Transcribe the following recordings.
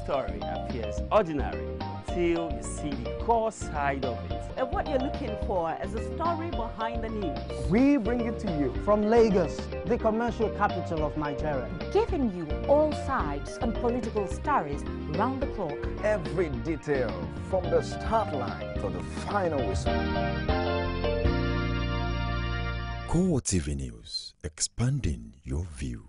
story appears ordinary till you see the core side of it. And what you're looking for is a story behind the news. We bring it to you from Lagos, the commercial capital of Nigeria. Giving you all sides and political stories round the clock. Every detail from the start line to the final whistle. CoreTV News, expanding your view.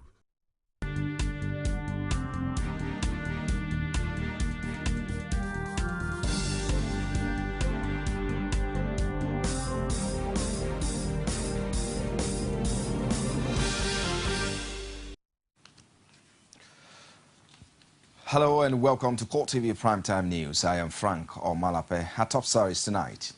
Hello and welcome to CoreTV Primetime News. I am Frank Omalape. Our top stories tonight.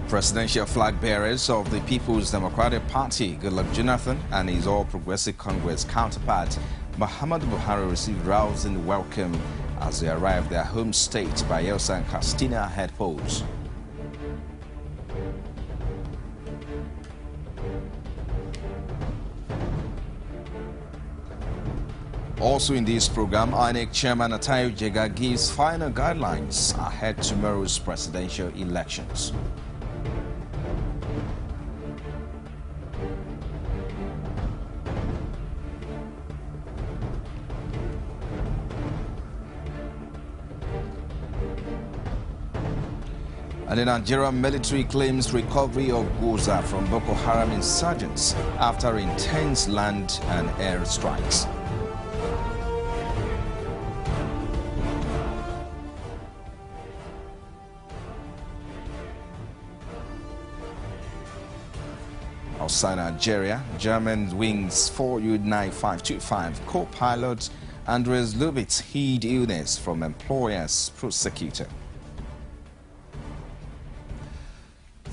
Presidential flag bearers of the People's Democratic Party, Goodluck Jonathan, and his All Progressive Congress counterpart, Muhammadu Buhari, received rousing welcome as they arrived their home state, Bayelsa and Katsina head posts. Also in this program, INEC Chairman Atayo Jega gives final guidelines ahead tomorrow's presidential elections. And the Nigerian military claims recovery of Goza from Boko Haram insurgents after intense land and air strikes. Outside Nigeria, German Wings 4U9525 co-pilot Andres Lubitz hid illness from employer's prosecutor.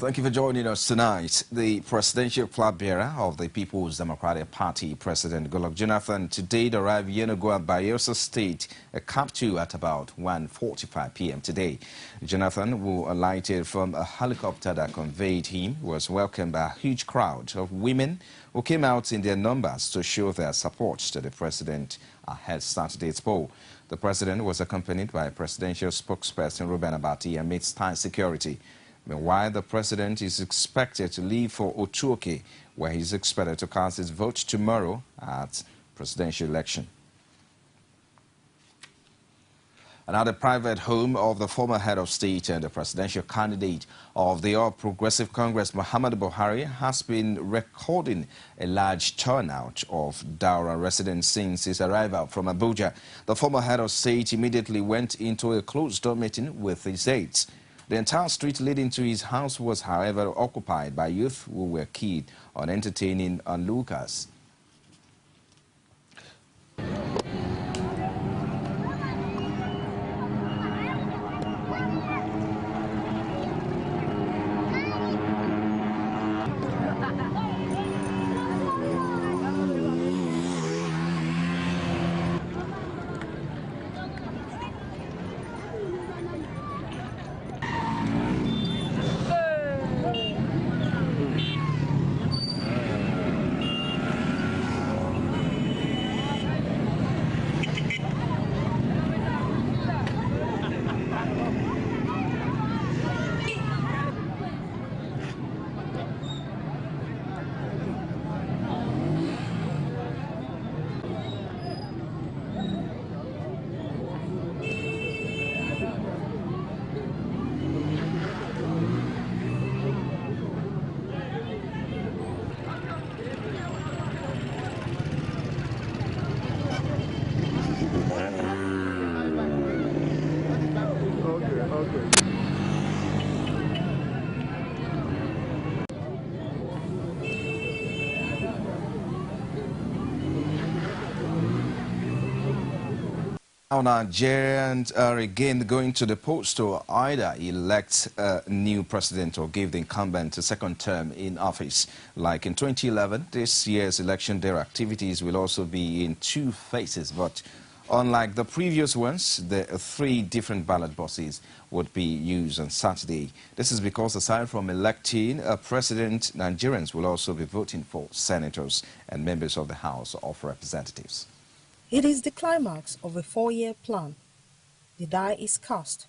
Thank you for joining us tonight. The presidential flag bearer of the People's Democratic Party, President Goodluck Jonathan, today arrived Yenagoa, Bayelsa State, capital at about 1:45 p.m. today. Jonathan, who alighted from a helicopter that conveyed him, was welcomed by a huge crowd of women who came out in their numbers to show their support to the president ahead Saturday's poll. The president was accompanied by presidential spokesperson Ruben Abati amidst tight security. Meanwhile, the president is expected to leave for Otuoke, where he is expected to cast his vote tomorrow at presidential election. And at the private home of the former head of state and the presidential candidate of the All Progressive Congress, Muhammadu Buhari, has been recording a large turnout of Daura residents since his arrival from Abuja. The former head of state immediately went into a closed-door meeting with his aides. The entire street leading to his house was, however, occupied by youth who were keen on entertaining onlookers. Now Nigerians are again going to the polls to either elect a new president or give the incumbent a second term in office. Like in 2011, this year's election, their activities will also be in two phases. But unlike the previous ones, the three different ballot boxes would be used on Saturday. This is because aside from electing a president, Nigerians will also be voting for senators and members of the House of Representatives. It is the climax of a 4-year plan. The die is cast.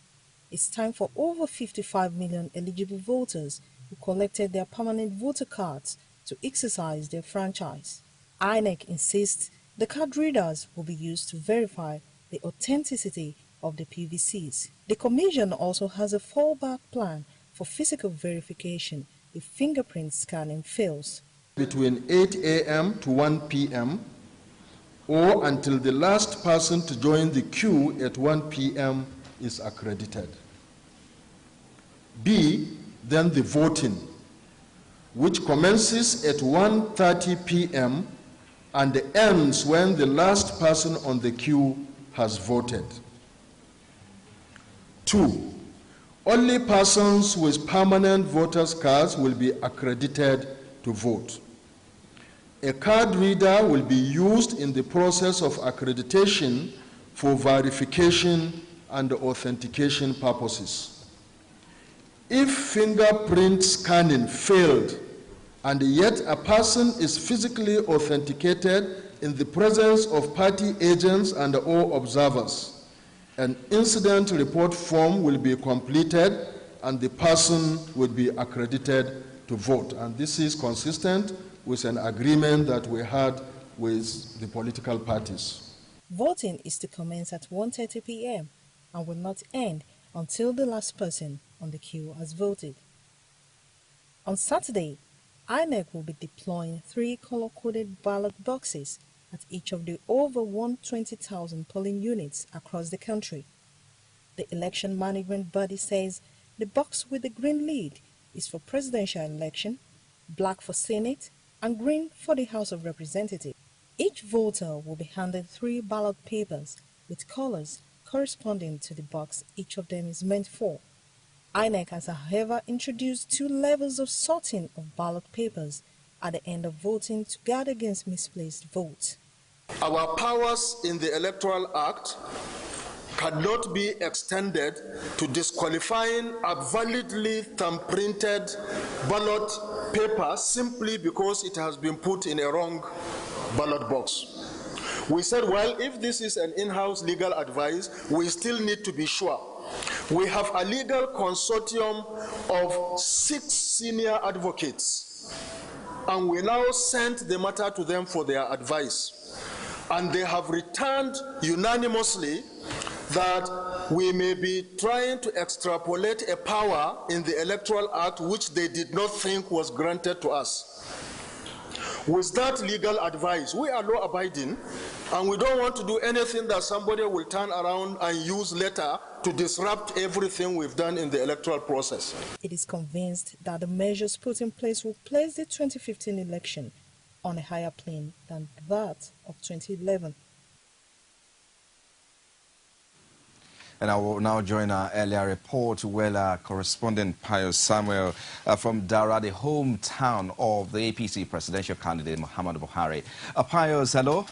It's time for over 55 million eligible voters who collected their permanent voter cards to exercise their franchise. INEC insists the card readers will be used to verify the authenticity of the PVCs. The Commission also has a fallback plan for physical verification if fingerprint scanning fails. Between 8 a.m. to 1 p.m. or until the last person to join the queue at 1 p.m. is accredited. B, then the voting, which commences at 1:30 p.m. and ends when the last person on the queue has voted. 2, only persons with permanent voters' cards will be accredited to vote. A card reader will be used in the process of accreditation for verification and authentication purposes. If fingerprint scanning failed and yet a person is physically authenticated in the presence of party agents and or observers, an incident report form will be completed and the person will be accredited to vote. And this is consistent with an agreement that we had with the political parties. Voting is to commence at 1:30 p.m. and will not end until the last person on the queue has voted. On Saturday, INEC will be deploying 3 color-coded ballot boxes at each of the over 120,000 polling units across the country. The election management body says the box with the green lid is for presidential election, black for Senate, and green for the House of Representatives. Each voter will be handed 3 ballot papers with colors corresponding to the box each of them is meant for. INEC has, however, introduced 2 levels of sorting of ballot papers at the end of voting to guard against misplaced votes. Our powers in the Electoral Act cannot be extended to disqualifying a validly thumb-printed ballot paper simply because it has been put in a wrong ballot box. We said, well, if this is an in-house legal advice, we still need to be sure. We have a legal consortium of 6 senior advocates, and we now sent the matter to them for their advice. And they have returned unanimously that we may be trying to extrapolate a power in the Electoral Act which they did not think was granted to us. With that legal advice, we are law-abiding, and we don't want to do anything that somebody will turn around and use later to disrupt everything we've done in the electoral process. It is convinced that the measures put in place will place the 2015 election on a higher plane than that of 2011. And I will now join our earlier report where our correspondent Pius Samuel from Dara, the hometown of the APC presidential candidate Muhammadu Buhari. Pius, hello?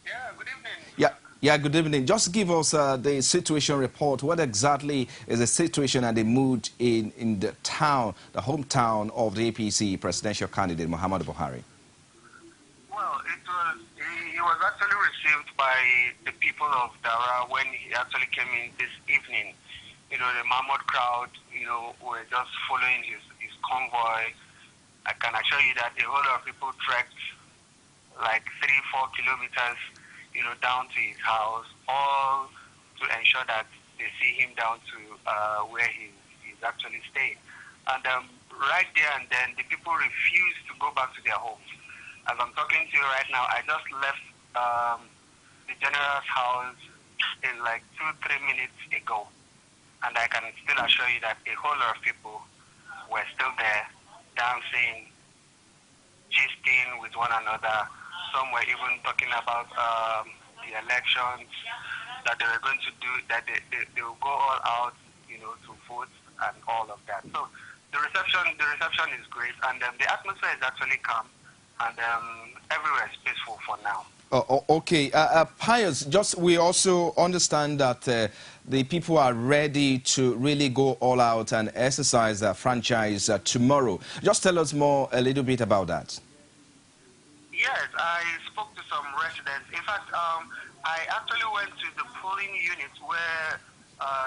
Yeah, good evening. Yeah, good evening. Just give us the situation report. What exactly is the situation and the mood in the town, the hometown of the APC presidential candidate Muhammadu Buhari? Well, he was actually received by the people of Dara when he actually came in this evening. You know, the Mahmoud crowd, you know, were just following his convoy. I can assure you that a whole lot of people trekked like 3-4 kilometers, you know, down to his house, all to ensure that they see him down to where he's actually staying. And right there and then, the people refused to go back to their homes. As I'm talking to you right now, I just left the general's house in like 2-3 minutes ago. And I can still assure you that a whole lot of people were still there, dancing, gisting with one another. Some were even talking about the elections that they were going to do, that they will go all out, you know, to vote and all of that. So the reception is great, and the atmosphere is actually calm, and everywhere is peaceful for now. Okay, Pius, we also understand that the people are ready to really go all out and exercise their franchise tomorrow. Just tell us a little bit about that. Yeah, Yes, I spoke to some residents. In fact, I actually went to the polling unit where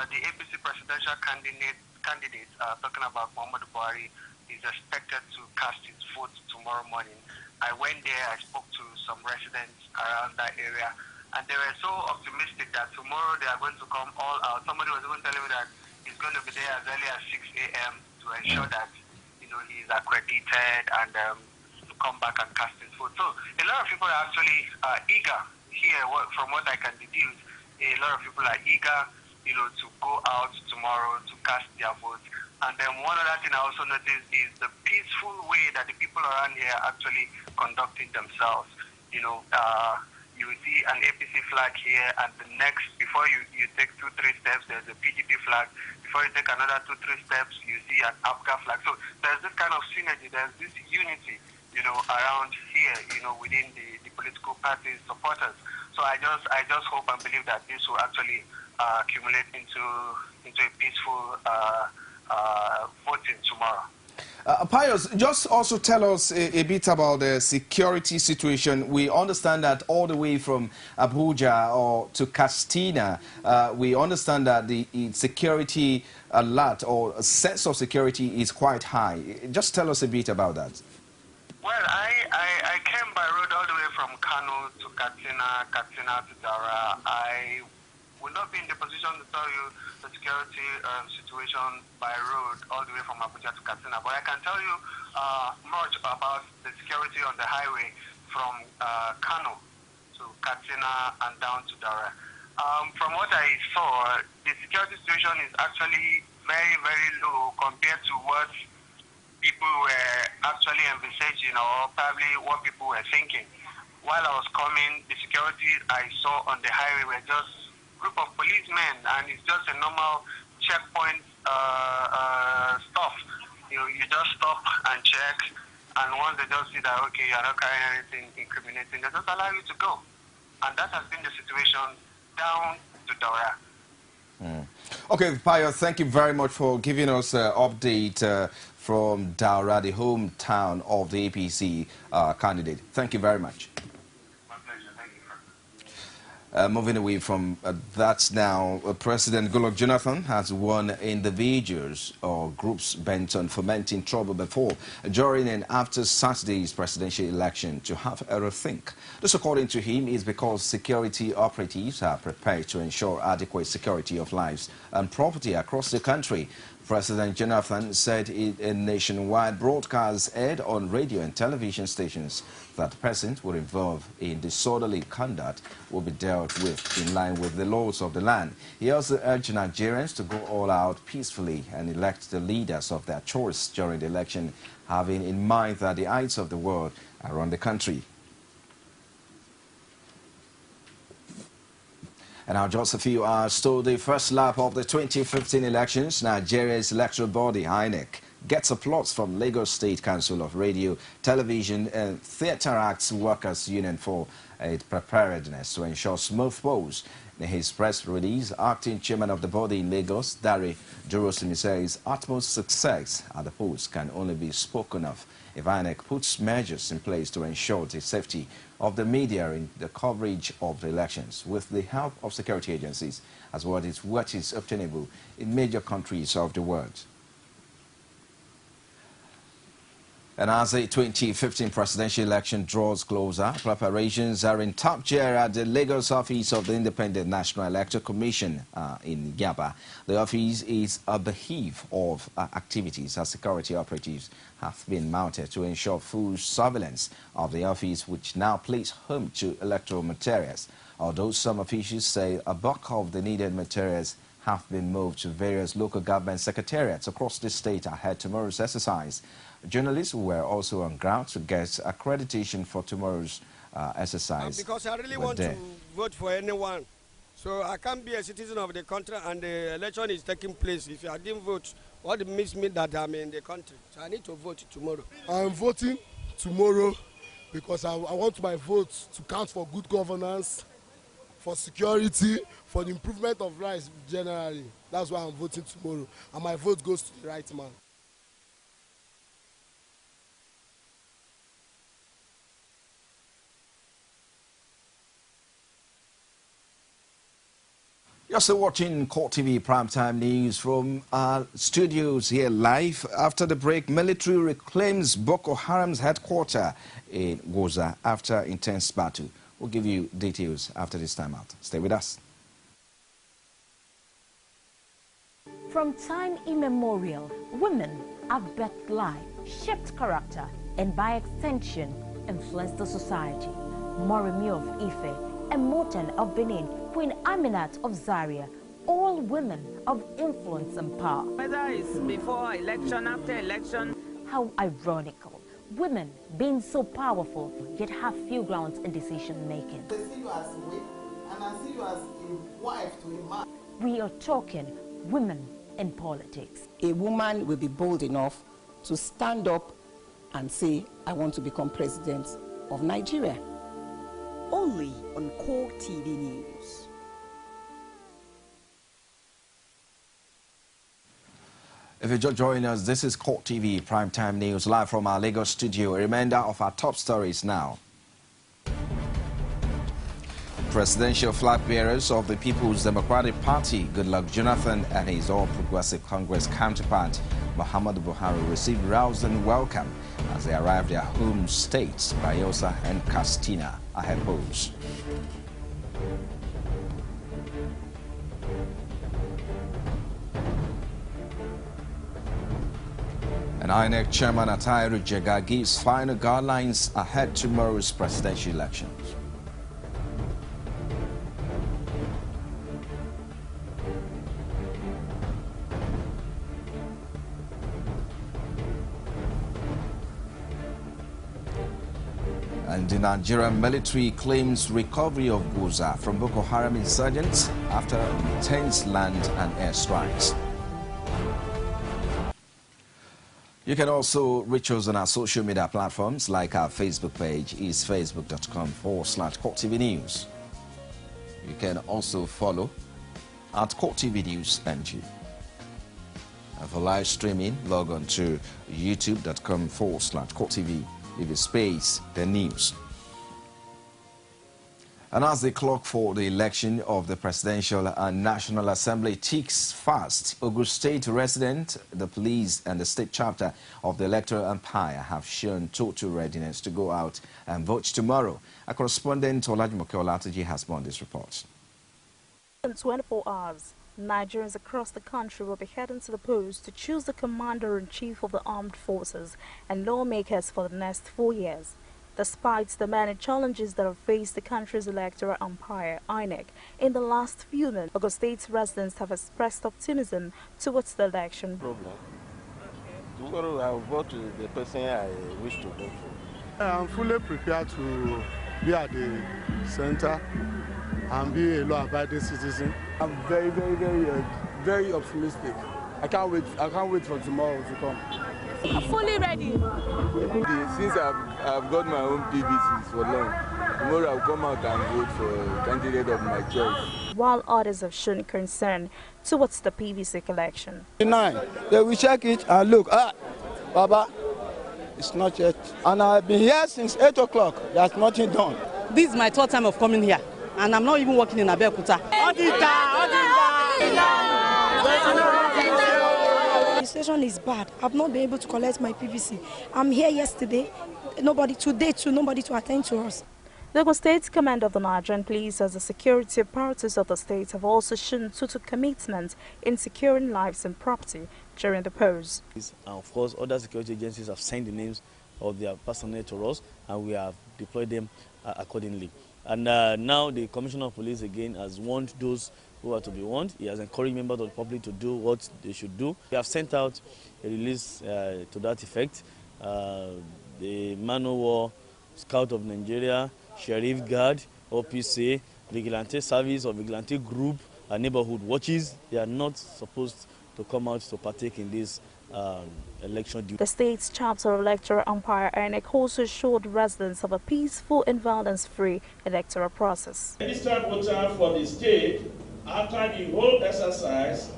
the APC presidential candidate talking about Muhammad Buhari is expected to cast his vote tomorrow morning. I went there, I spoke to some residents around that area, and they were so optimistic that tomorrow they are going to come all out. Somebody was even telling me that he's going to be there as early as 6 a.m. to ensure that, you know, he's accredited and to come back and cast his vote. So a lot of people are actually eager here, from what I can deduce. A lot of people are eager, you know, to go out tomorrow to cast their vote. And then one other thing I also noticed is the peaceful way that the people around here are actually conducting themselves. You know, you will see an APC flag here, and the next, before you take 2-3 steps, there's a PDP flag. Before you take another 2-3 steps, you see an APGA flag. So there's this kind of synergy, there's this unity, you know, around here, you know, within the political parties' supporters. So I just hope and believe that this will actually accumulate into a peaceful voting tomorrow. Pius, just also tell us a bit about the security situation. We understand that all the way from Abuja or to Castina, we understand that the security alert or sense of security is quite high. Just tell us a bit about that. Well, I came by road all the way from Kano to Katsina, Katsina to Dara. I will not be in the position to tell you the security situation by road all the way from Abuja to Katsina, but I can tell you much about the security on the highway from Kano to Katsina and down to Dara. From what I saw, the security situation is actually very, very low compared to what people were actually envisaging, or probably what people were thinking. While I was coming, the security I saw on the highway were just a group of policemen, and it's just a normal checkpoint stuff. You just stop and check, and once they just see that, okay, you're not carrying anything incriminating, they just allow you to go. And that has been the situation down to Dora. Okay, Pius, thank you very much for giving us an update from Daura, the hometown of the APC candidate. Thank you very much. My pleasure. Thank you. Moving away from that now, President Goodluck Jonathan has warned individuals or groups bent on fomenting trouble before, during and after Saturday's presidential election to have a rethink. This, according to him, is because security operatives are prepared to ensure adequate security of lives and property across the country. President Jonathan said in a nationwide broadcast aired on radio and television stations that persons were involved in disorderly conduct will be dealt with in line with the laws of the land. He also urged Nigerians to go all out peacefully and elect the leaders of their choice during the election, having in mind that the eyes of the world are on the country. And now just a few hours to the first lap of the 2015 elections, Nigeria's electoral body, INEC, gets applause from Lagos State Council of Radio, Television and Theatre Arts Workers Union for its preparedness to ensure smooth polls. In his press release, acting chairman of the body in Lagos, Dari Durosimi, says utmost success at the polls can only be spoken of if INEC puts measures in place to ensure the safety of the media in the coverage of the elections, with the help of security agencies, as well as what is obtainable in major countries of the world. And as the 2015 presidential election draws closer, preparations are in top gear at the Lagos office of the Independent National Electoral Commission in Yaba. The office is a beehive of activities as security operatives have been mounted to ensure full surveillance of the office, which now plays home to electoral materials. Although some officials say a bulk of the needed materials have been moved to various local government secretariats across the state ahead tomorrow's exercise. Journalists were also on ground to get accreditation for tomorrow's exercise. Because I really want to vote for anyone. So I can't be a citizen of the country and the election is taking place. If I didn't vote, what it means me that I'm in the country. So I need to vote tomorrow. I'm voting tomorrow because I want my vote to count for good governance, for security, for the improvement of lives generally. That's why I'm voting tomorrow. And my vote goes to the right man. You're still watching CoreTV Primetime News from our studios here live. After the break, military reclaims Boko Haram's headquarters in Goza after intense battle. We'll give you details after this time out. Stay with us. From time immemorial, women have birthed life, shaped character, and by extension, influenced the society. Moremi of Ife, Emoten of Benin, Queen Aminat of Zaria, all women of influence and power. Whether it's before election, after election. How ironical. Women being so powerful, yet have few grounds in decision making. They see you as a wife, and I see you as a wife to a man. We are talking women in politics. A woman will be bold enough to stand up and say, I want to become president of Nigeria. Only on CoreTV News. If you're just joining us, this is CoreTV Primetime News live from our Lagos studio. A reminder of our top stories now. Presidential flag bearers of the People's Democratic Party, Goodluck Jonathan, and his All Progressive Congress counterpart, Muhammadu Buhari, received rousing welcome as they arrived their home states, Bayelsa and Katsina. Ahead pose. And INEC Chairman Atairu Jega gives final guidelines ahead tomorrow's presidential elections. And the Nigerian military claims recovery of Goza from Boko Haram insurgents after intense land and air strikes. You can also reach us on our social media platforms, like our Facebook page is facebook.com/CoreTV News. You can also follow at CoreTV News NG. And for live streaming, log on to youtube.com/CoreTV. If you space the news. And as the clock for the election of the Presidential and National Assembly ticks fast, Ogun State resident, the police and the state chapter of the Electoral Empire have shown total readiness to go out and vote tomorrow. Our correspondent Olajumoke Olatuji has more on this report. In 24 hours, Nigerians across the country will be heading to the polls to choose the Commander-in-Chief of the Armed Forces and lawmakers for the next 4 years. Despite the many challenges that have faced the country's electoral empire, INEC, in the last few months, Ogun State residents have expressed optimism towards the election. Tomorrow I will vote to the person I wish to vote for. I am fully prepared to be at the center and be a law-abiding citizen. I'm very optimistic. I can't wait for tomorrow to come. I'm fully ready. Since I've got my own PVCs for long, tomorrow I'll come out and vote for a candidate of my choice. While others have shown concern towards the PVC collection. Tonight, they will check it and look. Baba, it's not yet. And I've been here since 8 o'clock. There's nothing done. This is my third time of coming here, and I'm not even working in Abeokuta. The situation is bad. I've not been able to collect my PVC. I'm here yesterday. Today too, nobody to attend to us. The Ogun State Command of the Nigerian Police, as the security apparatus of the state, have also shown total commitment in securing lives and property during the polls. And of course, other security agencies have sent the names of their personnel to us, and we have deployed them accordingly. And now the Commissioner of Police again has warned those who are to be warned. He has encouraged members of the public to do what they should do. We have sent out a release to that effect. The Man O' War Scout of Nigeria, Sheriff Guard, OPC, Vigilante Service or Vigilante Group, and Neighborhood Watches, they are not supposed to come out to partake in this election duty. The state's chapter of Electoral Empire, INEC, also assured residents of a peaceful and violence-free electoral process. The registered voter for the state after the whole exercise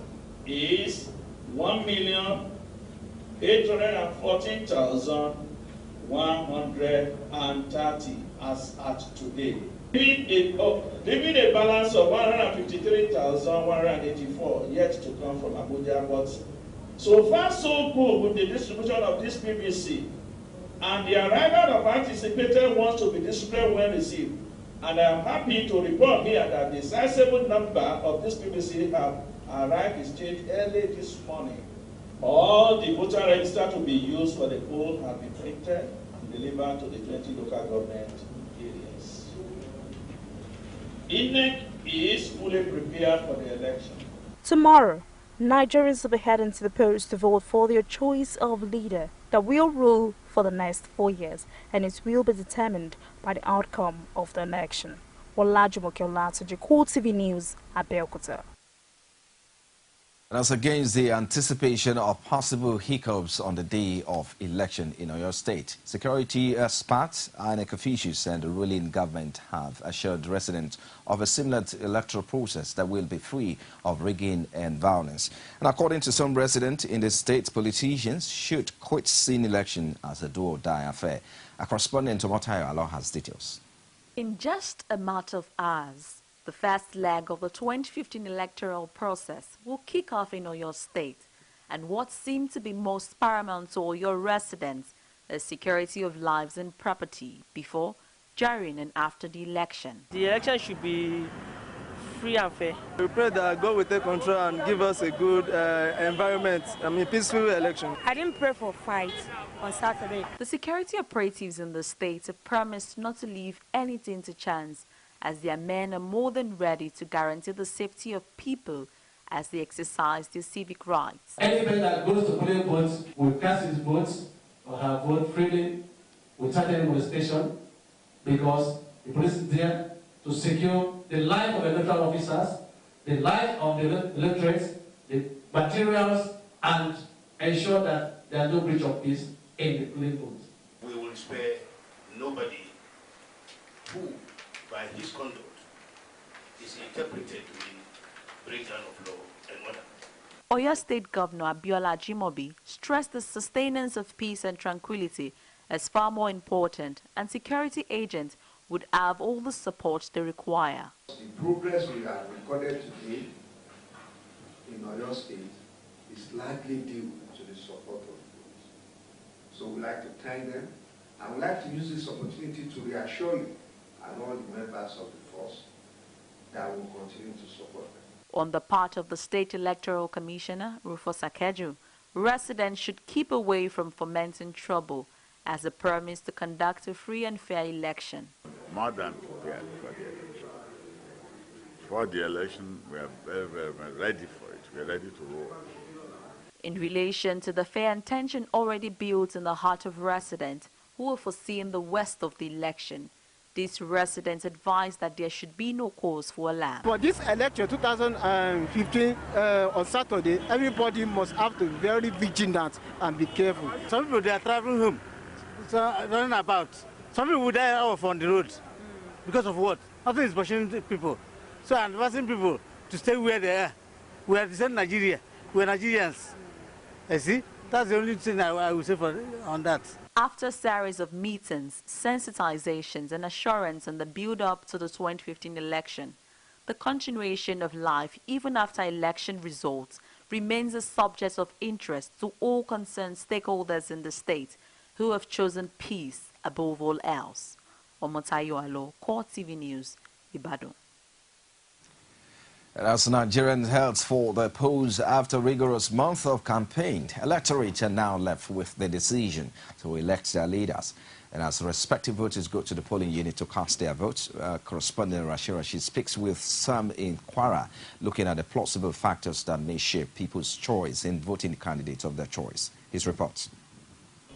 is 1,814,130 as at today. Leaving a balance of 153,184 yet to come from Abuja. But so far, so good with the distribution of this PVC. And the arrival of anticipated ones to be distributed when received. And I am happy to report here that the sizable number of this PVC have arrived in state early this morning. All the voter register to be used for the poll have been printed and delivered to the 20 local government areas. INEC is fully prepared for the election. Tomorrow, Nigerians will be heading to the polls to vote for their choice of leader that will rule for the next 4 years, and it will be determined by the outcome of the election. Olajumoke Olatunji, CoreTV News, Abeokuta. That's against the anticipation of possible hiccups on the day of election in Oyo State. Security experts, INEC officials and the ruling government have assured residents of a similar electoral process that will be free of rigging and violence. And according to some residents in the state, politicians should quit seeing election as a do-or-die affair. A correspondent to Motayo Alo has details. In just a matter of hours, the first leg of the 2015 electoral process will kick off in Oyo State, and what seemed to be most paramount to Oyo residents is security of lives and property before, during and after the election. The election should be free and fair. We pray that God will take control and give us a good environment, peaceful election. I didn't pray for fight on Saturday. The security operatives in the state have promised not to leave anything to chance, as their men are more than ready to guarantee the safety of people as they exercise their civic rights. Anybody that goes to polling booths will cast his votes or have vote freely without any molestation, because the police is there to secure the life of electoral officers, the life of the electorates, the materials, and ensure that there are no breach of peace in the polling booths. We will spare nobody who, by his conduct, is interpreted to be breakdown of law and order. Oyo State Governor Abiola Ajimobi stressed the sustenance of peace and tranquility as far more important, and security agents would have all the support they require. The progress we have recorded today in Oyo State is largely due to the support of the police. So we'd like to thank them, and we'd like to use this opportunity to reassure you and all the members of the force that will continue to support them. On the part of the State Electoral Commissioner, Rufus Akeju, residents should keep away from fomenting trouble as a promise to conduct a free and fair election. More than prepared for the election. For the election, we are very, very, very ready for it. We are ready to roll. In relation to the fair intention already built in the heart of residents who will foresee in the worst of the election, these residents advised that there should be no cause for alarm. For this election 2015 on Saturday, everybody must have to be very vigilant and be careful. Some people, they are traveling home, so running about. Some people will die off on the road. Because of what? Nothing is pushing people. So I'm advising people to stay where they are. We are the same Nigeria. We are Nigerians. I see. That's the only thing I will say on that. After a series of meetings, sensitizations and assurance in the build-up to the 2015 election, the continuation of life even after election results remains a subject of interest to all concerned stakeholders in the state who have chosen peace above all else. Omotayo Alo, CoreTV News, Ibadan. As Nigerians head for the polls after a rigorous month of campaign, electorates are now left with the decision to elect their leaders. And as respective voters go to the polling unit to cast their votes, correspondent Rashid speaks with some in Kwara, looking at the plausible factors that may shape people's choice in voting candidates of their choice. His reports.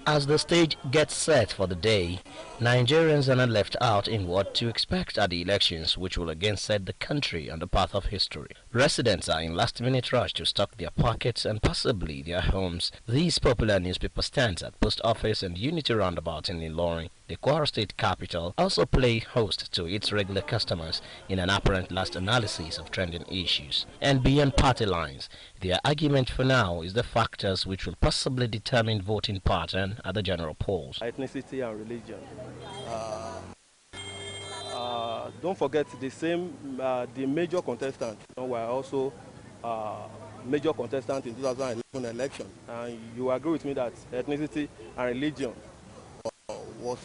As the stage gets set for the day, Nigerians are not left out in what to expect at the elections, which will again set the country on the path of history. Residents are in last-minute rush to stock their pockets and possibly their homes. These popular newspaper stands at Post Office and Unity Roundabout in Ilorin, the Kwara State capital, also play host to its regular customers in an apparent last analysis of trending issues. And beyond party lines, their argument for now is the factors which will possibly determine voting pattern at the general polls. Ethnicity and religion. don't forget the major contestants were also major contestants in 2011 election. And you agree with me that ethnicity and religion was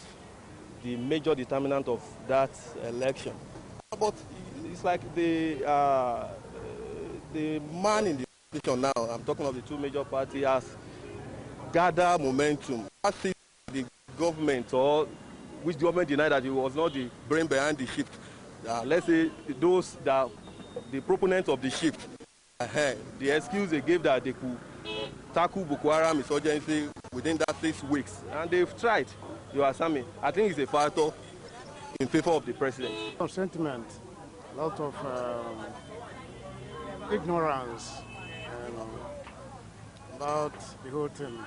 the major determinant of that election. But it's like the man in the opposition now, I'm talking of the two major parties, has gathered momentum. I see the government, or which the government denied that it was not the brain behind the shift. Let's say those that the proponents of the shift, the excuse they gave that they could tackle Boko Haram insurgency within that 6 weeks, and they've tried. You are saying, I think it's a factor in favor of the president. Sentiment, a lot of ignorance about the whole thing.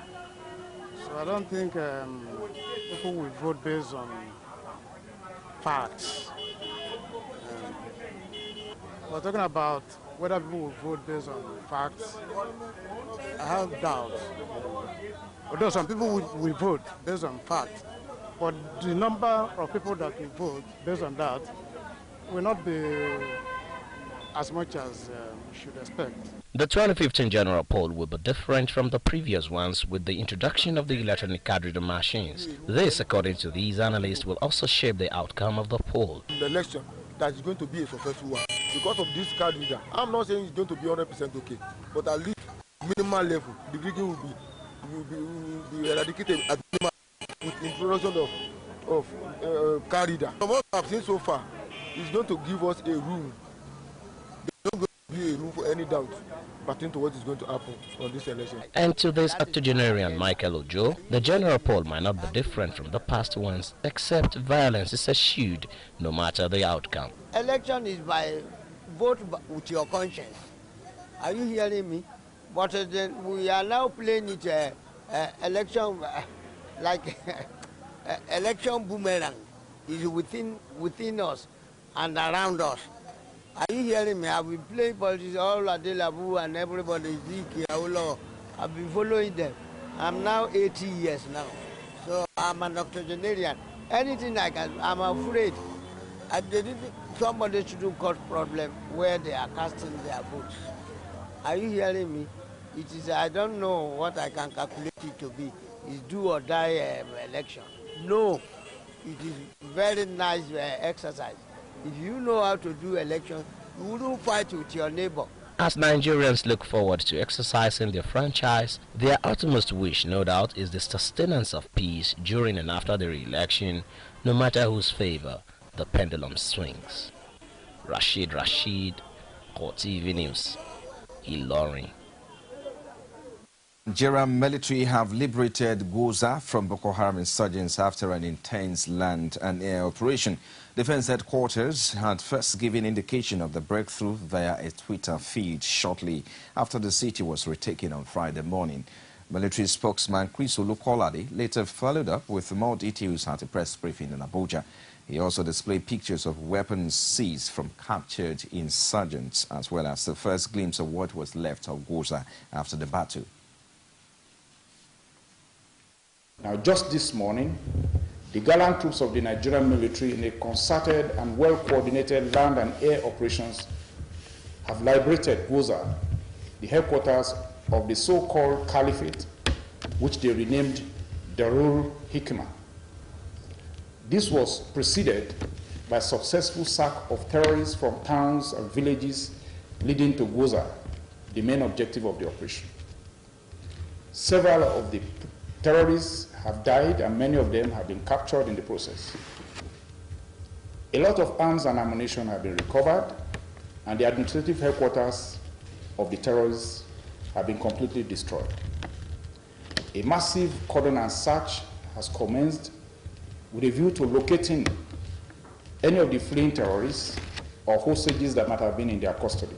So I don't think people will vote based on facts. We're talking about whether people will vote based on facts. I have doubts. Although some people will vote based on facts, but the number of people that will vote based on that will not be as much as we should expect. The 2015 general poll will be different from the previous ones with the introduction of the electronic card reader machines. This, according to these analysts, will also shape the outcome of the poll. The election that is going to be a successful one because of this card reader. I'm not saying it's going to be 100% okay, but at least minimal level, the rigging will be eradicated at minimal with the introduction of card reader. From what I've seen so far, it's going to give us a room. There's not going to be a room for any doubt pertaining to what is going to happen on this election. And to this octogenarian Michael Ojo, the general poll might not be different from the past ones, except violence is eschewed no matter the outcome. Election is by vote with your conscience. Are you hearing me? But we are now playing it election like election boomerang is within us and around us. Are you hearing me? I've been playing politics all Adelabu and everybody, Ziki, Aulo. I've been following them. I'm now 80 years now. So I'm an octogenarian. Anything I can, I'm afraid. Somebody shouldn't cause problem where they are casting their votes. Are you hearing me? It is, I don't know what I can calculate it to be. It's do or die election. No, it is very nice exercise. If you know how to do election, you wouldn't fight with your neighbor. As Nigerians look forward to exercising their franchise, their utmost wish, no doubt, is the sustenance of peace during and after the re-election, no matter whose favor the pendulum swings. Rashid, CoreTV News, Ilorin. Nigerian military have liberated Goza from Boko Haram insurgents after an intense land and air operation. Defense headquarters had first given indication of the breakthrough via a Twitter feed shortly after the city was retaken on Friday morning. Military spokesman Chris Olukolade later followed up with more details at a press briefing in Abuja. He also displayed pictures of weapons seized from captured insurgents, as well as the first glimpse of what was left of Goza after the battle. Now, just this morning, the gallant troops of the Nigerian military, in a concerted and well-coordinated land and air operations, have liberated Goza, the headquarters of the so-called Caliphate, which they renamed Darul Hikmah. This was preceded by successful sack of terrorists from towns and villages leading to Goza, the main objective of the operation. Several of the terrorists have died, and many of them have been captured in the process. A lot of arms and ammunition have been recovered, and the administrative headquarters of the terrorists have been completely destroyed. A massive cordon and search has commenced with a view to locating any of the fleeing terrorists or hostages that might have been in their custody.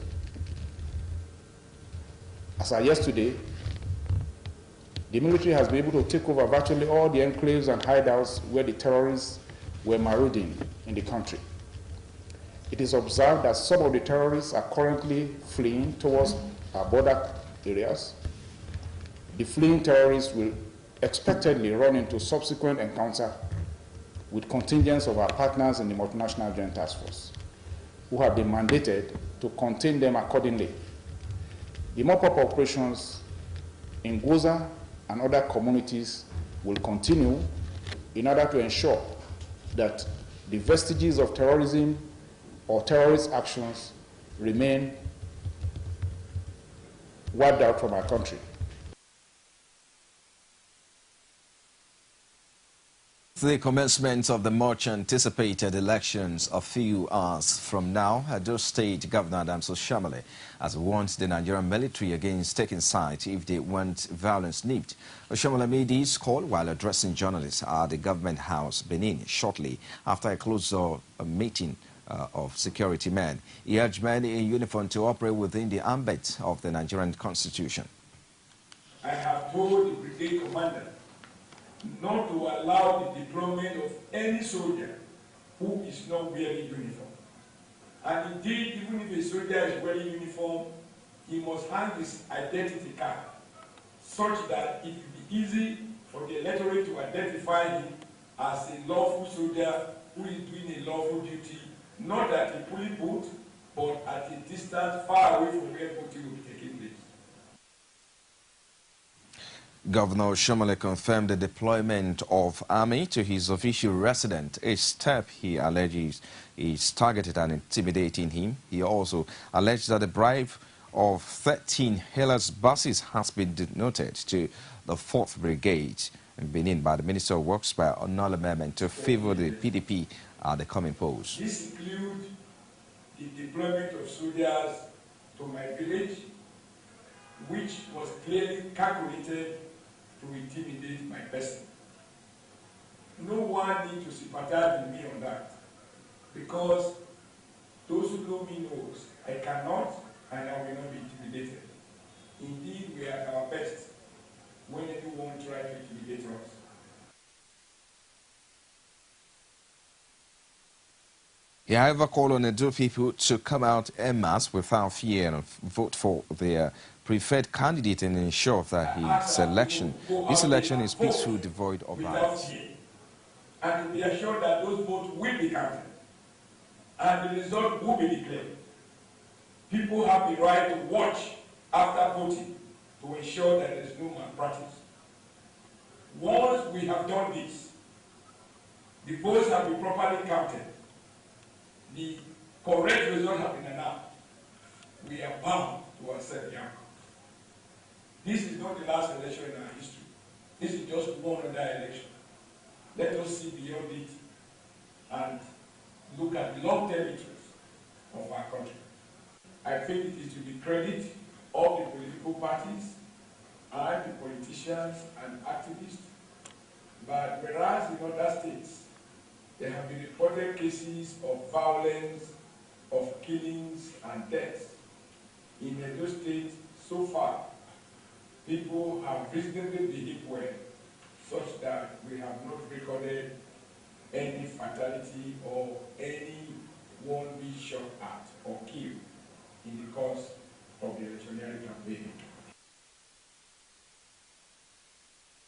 As of yesterday, the military has been able to take over virtually all the enclaves and hideouts where the terrorists were marauding in the country. It is observed that some of the terrorists are currently fleeing towards our border areas. The fleeing terrorists will expectedly run into subsequent encounter with contingents of our partners in the Multinational Joint Task Force, who have been mandated to contain them accordingly. The mop-up operations in Goza and other communities will continue in order to ensure that the vestiges of terrorism or terrorist actions remain wiped out from our country. The commencement of the much anticipated elections a few hours from now, Edo State Governor Adams Oshiomhole has warned the Nigerian military against taking sides if they want violence nipped. Oshiomhole made this call while addressing journalists at the government house, Benin, shortly after a closed-door meeting of security men. He urged men in uniform to operate within the ambit of the Nigerian constitution. I have told the brigade commander not to allow the deployment of any soldier who is not wearing uniform. And indeed, even if a soldier is wearing uniform, he must hang his identity card, such that it will be easy for the electorate to identify him as a lawful soldier who is doing a lawful duty, not at a polling booth, but at a distance far away from where voting will be taking place. Governor Oshiomhole confirmed the deployment of army to his official residence, a step he alleges is targeted at intimidating him. He also alleged that the bribe of 13 Hellas buses has been denoted to the 4th Brigade in Benin by the Minister of Works by Onola Memon to favor the PDP at the coming polls. This includes the deployment of soldiers to my village, which was clearly calculated to intimidate my person. No one needs to sympathize with me on that, because those who know me knows I cannot and I will not be intimidated. Indeed, we are at our best when anyone tries to intimidate us. He, however, called on Edo people to come out en masse without fear and vote for their preferred candidate and ensure that this election is peaceful, devoid of violence. And to be assured that those votes will be counted and the result will be declared. People have the right to watch after voting to ensure that there is no malpractice. Once we have done this, the votes have been properly counted, the correct result has been announced, we are bound to accept the outcome. This is not the last election in our history. This is just one other election. Let us see beyond it and look at the long-term interests of our country. I think it is to the credit of the political parties and the politicians and activists, but whereas in other states there have been reported cases of violence, of killings and deaths, in Edo State so far people have reasonably behaved well, such that we have not recorded any fatality or anyone being shot at or killed in the course of the electioneering campaign.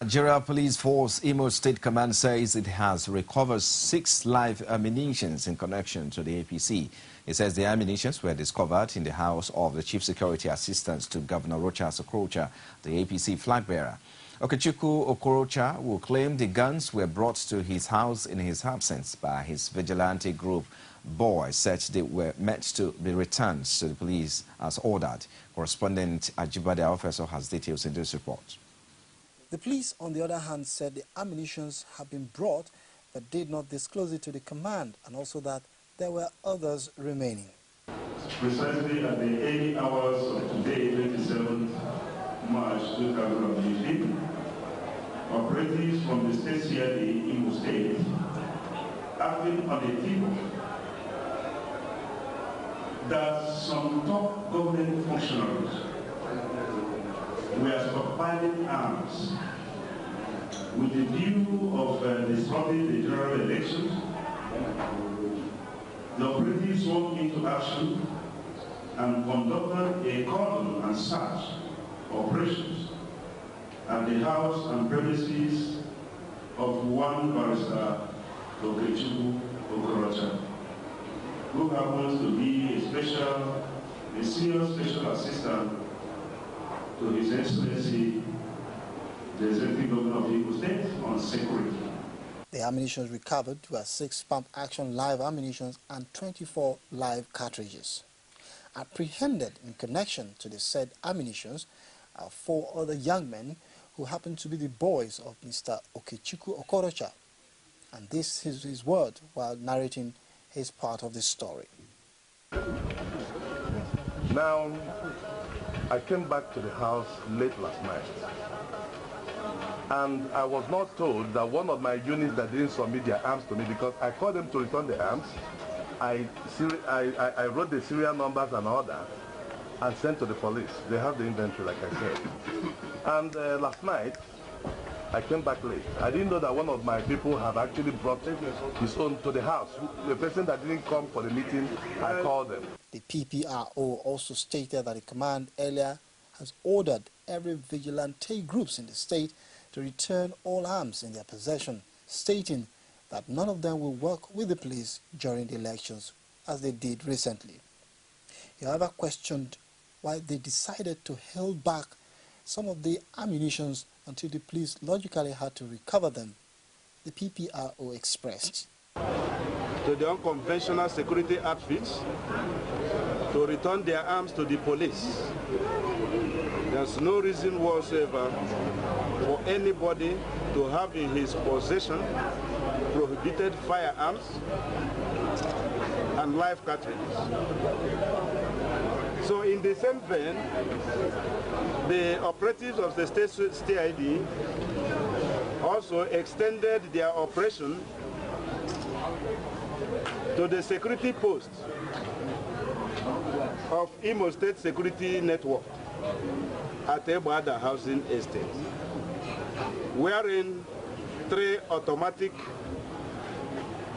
Nigeria Police Force Imo State Command says it has recovered 6 live ammunitions in connection to the APC. It says the ammunitions were discovered in the house of the Chief Security Assistant to Governor Rochas Okorocha, the APC flag bearer. Okechukwu Okorocha will claim the guns were brought to his house in his absence by his vigilante group. Boys said they were meant to be returned to the police as ordered. Correspondent Ajibade Officer has details in this report. The police, on the other hand, said the ammunitions had been brought but did not disclose it to the command, and also that there were others remaining. Precisely at the early hours of today, 27th March 2018, operatives from the state CID Imo State, acting on the tip that some top government functionaries we are stockpiling arms with the view of disrupting the general elections. The operatives went into action and conducted a cordon and search operations at the house and premises of one barrister Okechukwu Okorocha, who happens to be a senior special assistant to His Excellency, the Executive Governor of Imo State on security. The ammunition recovered were 6 pump-action live ammunition and 24 live cartridges. Apprehended in connection to the said ammunition are 4 other young men who happen to be the boys of Mr. Okechukwu Okorocha. And this is his word while narrating his part of the story. Now, I came back to the house late last night, and I was not told that one of my units that didn't submit their arms to me, because I called them to return the arms. I wrote the serial numbers and all that and sent to the police. They have the inventory, like I said. And last night, I came back late. I didn't know that one of my people have actually brought his own to the house. The person that didn't come for the meeting, I called them. The PPRO also stated that the command earlier has ordered every vigilante groups in the state to return all arms in their possession, stating that none of them will work with the police during the elections, as they did recently. He, however, questioned why they decided to hold back some of the ammunitions until the police logically had to recover them. The PPRO expressed. To the unconventional security outfits to return their arms to the police. There's no reason whatsoever for anybody to have in his possession prohibited firearms and live cartridges. So in the same vein, the operatives of the state CID also extended their operation to the security post of Imo State Security Network at Ebada Housing Estate, wherein 3 automatic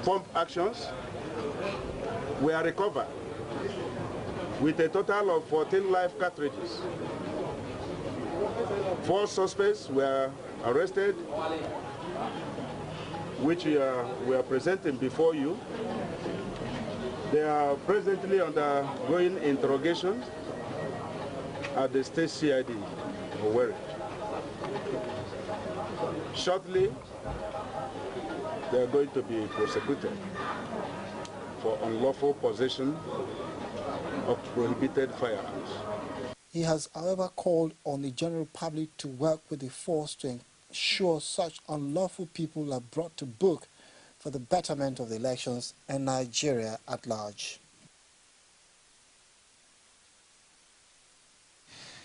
pump actions were recovered with a total of 14 live cartridges. 4 suspects were arrested, which we are presenting before you. They are presently undergoing interrogation at the state CID, Owerri. Shortly, they are going to be prosecuted for unlawful possession of prohibited firearms. He has, however, called on the general public to work with the force to ensure such unlawful people are brought to book for the betterment of the elections and Nigeria at large.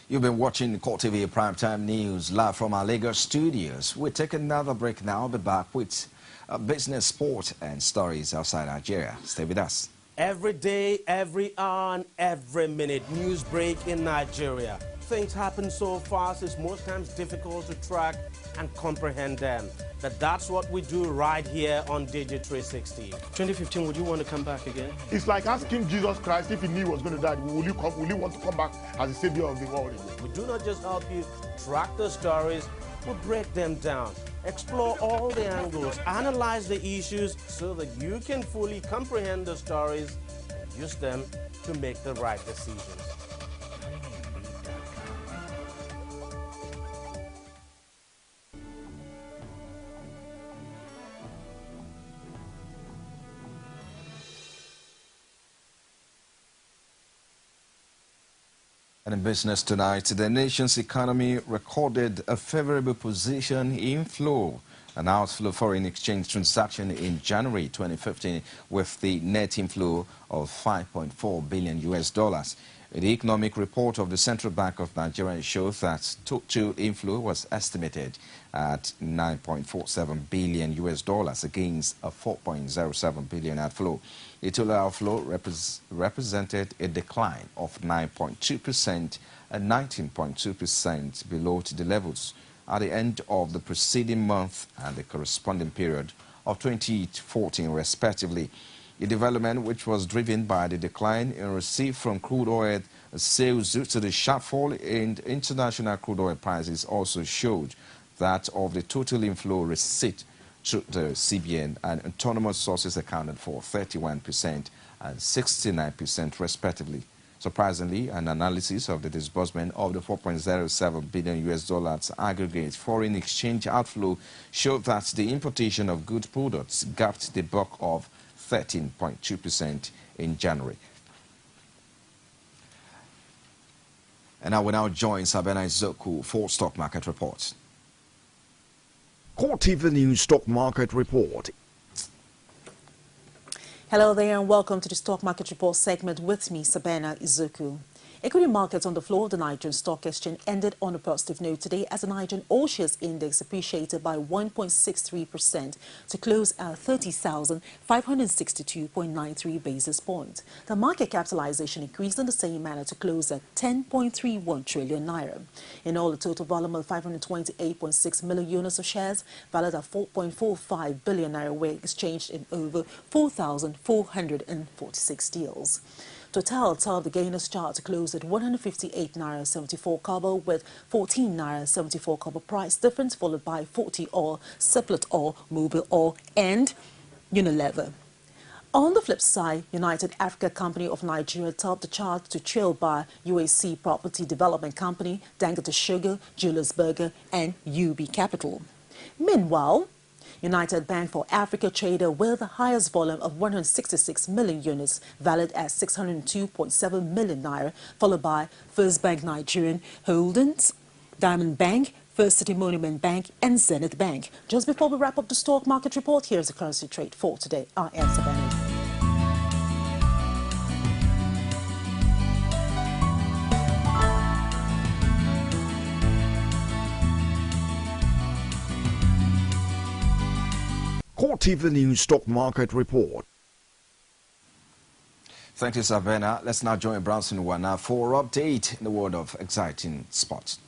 You've been watching CoreTV Primetime News live from our Lagos studios. We'll take another break now. I'll be back with business, sport and stories outside Nigeria. Stay with us. Every day, every hour and every minute, news break in Nigeria. Things happen so fast, it's most times difficult to track and comprehend them. But that's what we do right here on Digit 360. 2015, would you want to come back again? It's like asking Jesus Christ if he knew he was going to die, will you want to come back as the savior of the world again? We do not just help you track the stories, we break them down, explore all the angles, analyze the issues so that you can fully comprehend the stories and use them to make the right decisions. And in business tonight, the nation's economy recorded a favorable position inflow and outflow foreign exchange transaction in January 2015 with the net inflow of $5.4 billion. The economic report of the Central Bank of Nigeria shows that total inflow was estimated at $9.47 billion against a $4.07 billion outflow. The total outflow represented a decline of 9.2% and 19.2% below the levels at the end of the preceding month and the corresponding period of 2014 respectively. A development which was driven by the decline in receipt from crude oil sales due to the sharp fall in international crude oil prices also showed that of the total inflow receipt, through the CBN, and autonomous sources accounted for 31% and 69% respectively. Surprisingly, an analysis of the disbursement of the $4.07 billion US aggregate foreign exchange outflow showed that the importation of good products gapped the buck of 13.2% in January. And I will now join Sabena Izoku for Stock Market Report. CoreTV News Stock Market Report. Hello there and welcome to the Stock Market Report segment with me, Sabena Izuku. Equity markets on the floor of the Nigerian Stock Exchange ended on a positive note today as the Nigerian All-Shares Index appreciated by 1.63% to close at 30,562.93 basis points. The market capitalization increased in the same manner to close at 10.31 trillion naira. In all, a total volume of 528.6 million units of shares valued at 4.45 billion naira were exchanged in over 4,446 deals. Total topped the gainers chart to close at 158 naira 74 kobo with 14 naira 74 kobo price difference, followed by 40 oil, Seplat oil, Mobil oil and Unilever. On the flip side, United Africa Company of Nigeria topped the chart to trail by UAC Property Development Company, Dangote Sugar, Julius Berger and UB Capital. Meanwhile, United Bank for Africa traded with the highest volume of 166 million units, valued at 602.7 million naira, followed by First Bank Nigerian Holdings, Diamond Bank, First City Monument Bank, and Zenith Bank. Just before we wrap up the stock market report, here's the currency trade for today. I am Savannah. CoreTV News Stock Market Report. Thank you, Savannah. Let's now join Brownson Wana for update in the world of exciting sports.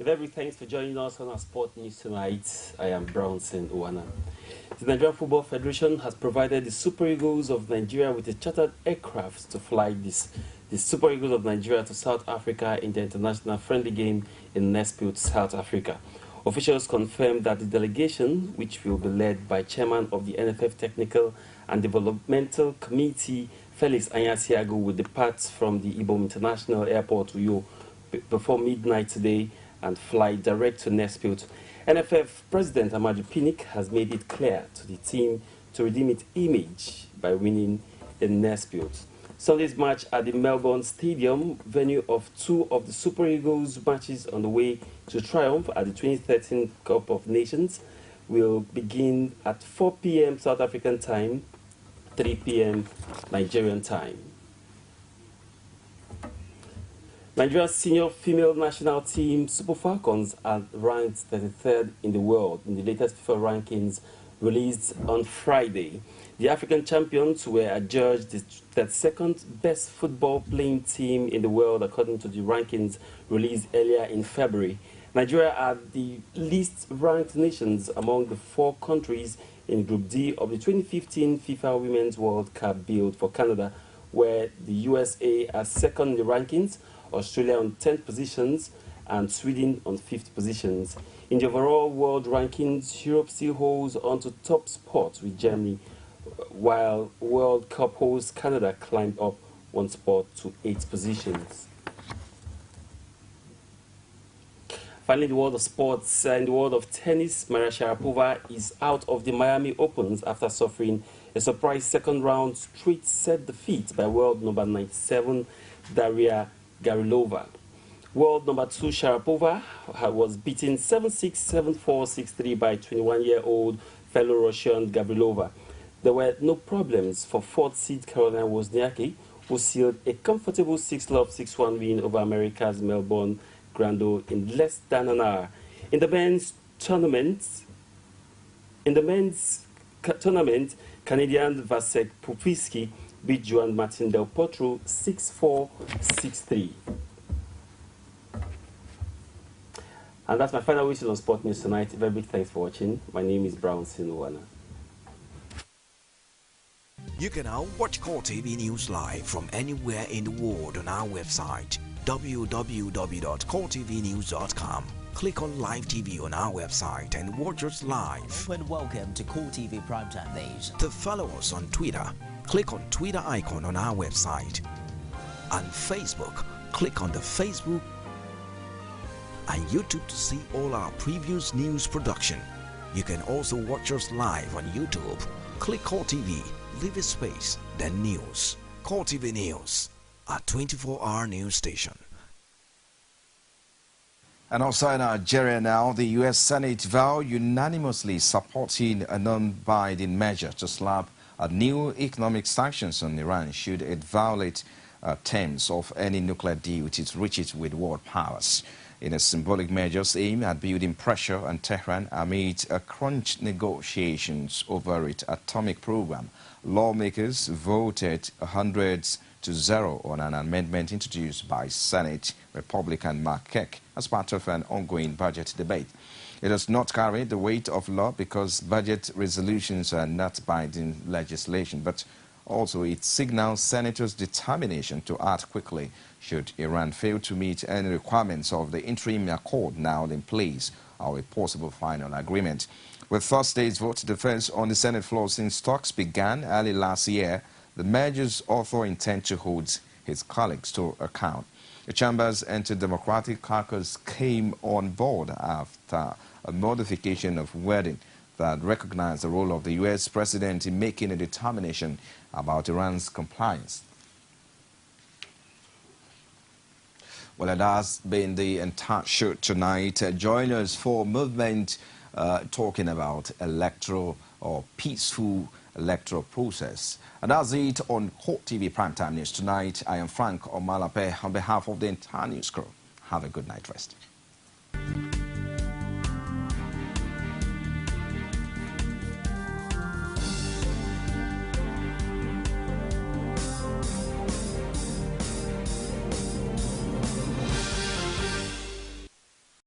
Very thanks for joining us on our sport news tonight. I am Brownson Uwana. The Nigerian Football Federation has provided the Super Eagles of Nigeria with a chartered aircraft to fly the Super Eagles of Nigeria to South Africa in the international friendly game in Nesfield, South Africa. Officials confirmed that the delegation, which will be led by Chairman of the NFF Technical and Developmental Committee, Felix Anyasiago, will depart from the Ibom International Airport, Uyo, before midnight today and fly direct to Nesfield. NFF President Amaju Pinnick has made it clear to the team to redeem its image by winning in Nesfield. Sunday's match at the Melbourne Stadium, venue of two of the Super Eagles matches on the way to triumph at the 2013 Cup of Nations, will begin at 4 p.m. South African time, 3 p.m. Nigerian time. Nigeria's senior female national team, Super Falcons, are ranked 33rd in the world in the latest FIFA rankings released on Friday. The African champions were adjudged the 32nd best football playing team in the world according to the rankings released earlier in February. Nigeria are the least ranked nations among the 4 countries in Group D of the 2015 FIFA Women's World Cup bid for Canada, where the USA are second in the rankings, Australia on 10th positions, and Sweden on 5th positions. In the overall world rankings, Europe still holds on to top spot with Germany, while World Cup host Canada climbed up 1 spot to 8th positions. Finally, in the world of sports, in the world of tennis, Maria Sharapova is out of the Miami Opens after suffering a surprise second-round straight set defeat by world number 97, Daria Garilova. World number 2 Sharapova was beaten 7-6, 7-4, 6-3 by 21-year-old fellow Russian Gavrilova. There were no problems for 4th seed Carolina Wozniacki, who sealed a comfortable 6-love, 6-1 win over America's Melbourne Grando in less than an hour. In the men's tournament, Canadian Vasek Popiski beat Juan Martin Del Potro 6-4, 6-3. And that's my final whistle on Sport News tonight. Very big thanks for watching. My name is Brownson Uwana. You can now watch CoreTV News live from anywhere in the world on our website, www.coretvnews.com. Click on Live TV on our website and watch us live. And welcome to CoreTV Primetime News. To follow us on Twitter, click on Twitter icon on our website. On Facebook, click on the Facebook and YouTube to see all our previous news production. You can also watch us live on YouTube. Click CoreTV, leave a space, then News. CoreTV News, a 24-hour news station. And outside Nigeria now, the U.S. Senate vowed unanimously supporting a non-binding measure to slap new economic sanctions on Iran should it violate terms of any nuclear deal it reaches with world powers. In a symbolic measure aimed at building pressure on Tehran amid crunch negotiations over its atomic program, lawmakers voted 100-0 on an amendment introduced by Senate Republican Mark Keck as part of an ongoing budget debate. It does not carry the weight of law because budget resolutions are not binding legislation, but also it signals senators' determination to act quickly should Iran fail to meet any requirements of the interim accord now in place or a possible final agreement. With Thursday's vote to defense on the Senate floor since talks began early last year, the measure's author intends to hold his colleagues to account. The chamber's anti-democratic caucus came on board after a modification of wording that recognized the role of the U.S. president in making a determination about Iran's compliance. Well, it has been the entire show tonight. Join us for movement talking about electoral or peaceful electoral process. And that's it on CoreTV Primetime News tonight. I am Frank Omalape on behalf of the entire news crew. Have a good night rest.